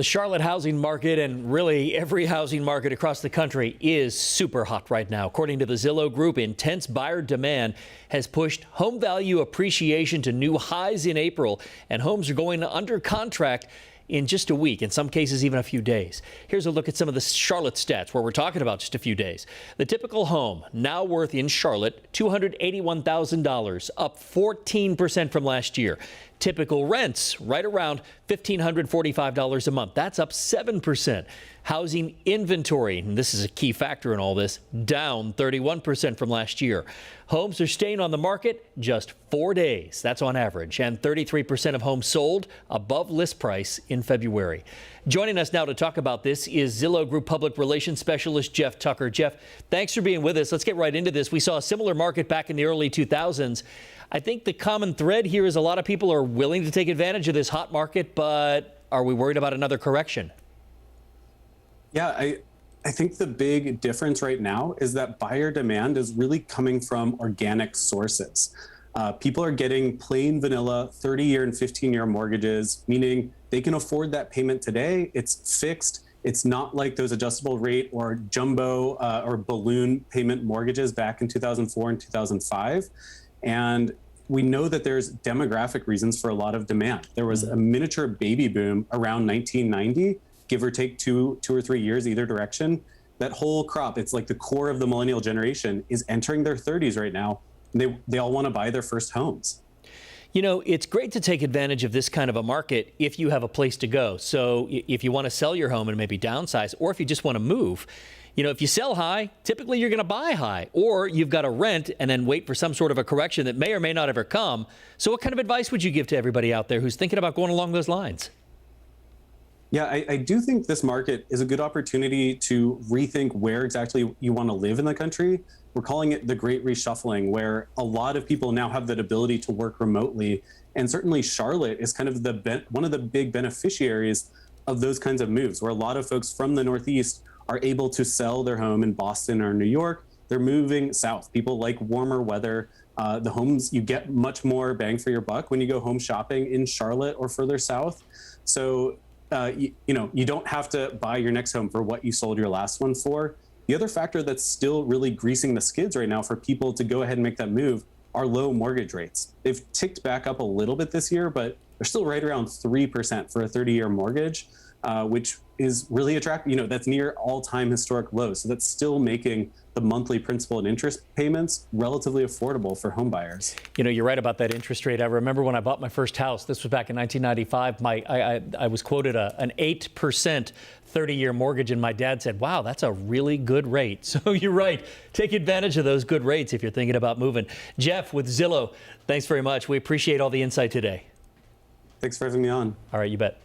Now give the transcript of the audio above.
The Charlotte housing market and really every housing market across the country is super hot right now. According to the Zillow Group, intense buyer demand has pushed home value appreciation to new highs in April, and homes are going under contract in just a week, in some cases even a few days. Here's a look at some of the Charlotte stats where we're talking about just a few days. The typical home now worth in Charlotte $281,000, up 14% from last year. Typical rents right around $1,545 a month. That's up 7%. Housing inventory, and this is a key factor in all this, down 31% from last year. Homes are staying on the market just 4 days. That's on average. And 33% of homes sold above list price in February. Joining us now to talk about this is Zillow Group Public Relations Specialist Jeff Tucker. Jeff, thanks for being with us. Let's get right into this. We saw a similar market back in the early 2000s. I think the common thread here is a lot of people are willing to take advantage of this hot market, but are we worried about another correction? Yeah, I think the big difference right now is that buyer demand is really coming from organic sources. People are getting plain vanilla 30-year and 15-year mortgages, meaning they can afford that payment today. It's fixed. It's not like those adjustable rate or jumbo or balloon payment mortgages back in 2004 and 2005. And we know that there's demographic reasons for a lot of demand. There was a miniature baby boom around 1990, give or take two or 3 years either direction. That whole crop, it's like the core of the millennial generation, is entering their 30s right now. They all want to buy their first homes. You know, it's great to take advantage of this kind of a market if you have a place to go. So if you want to sell your home and maybe downsize, or if you just want to move, you know, if you sell high, typically you're going to buy high, or you've got to rent and then wait for some sort of a correction that may or may not ever come. So what kind of advice would you give to everybody out there who's thinking about going along those lines? Yeah, I do think this market is a good opportunity to rethink where exactly you want to live in the country. We're calling it the Great Reshuffling, where a lot of people now have that ability to work remotely. And certainly Charlotte is kind of one of the big beneficiaries of those kinds of moves, where a lot of folks from the Northeast are able to sell their home in Boston or New York. They're moving south. People like warmer weather. The homes, you get much more bang for your buck when you go home shopping in Charlotte or further south. So you don't have to buy your next home for what you sold your last one for. The other factor that's still really greasing the skids right now for people to go ahead and make that move are low mortgage rates. They've ticked back up a little bit this year, but they're still right around 3% for a 30-year mortgage, which is really attractive. You know, that's near all-time historic lows. So that's still making the monthly principal and interest payments relatively affordable for home buyers. You know, you're right about that interest rate. I remember when I bought my first house, this was back in 1995, I was quoted an 8% 30-year mortgage, and my dad said, wow, that's a really good rate. So you're right. Take advantage of those good rates if you're thinking about moving. Jeff with Zillow, thanks very much. We appreciate all the insight today. Thanks for having me on. All right, you bet.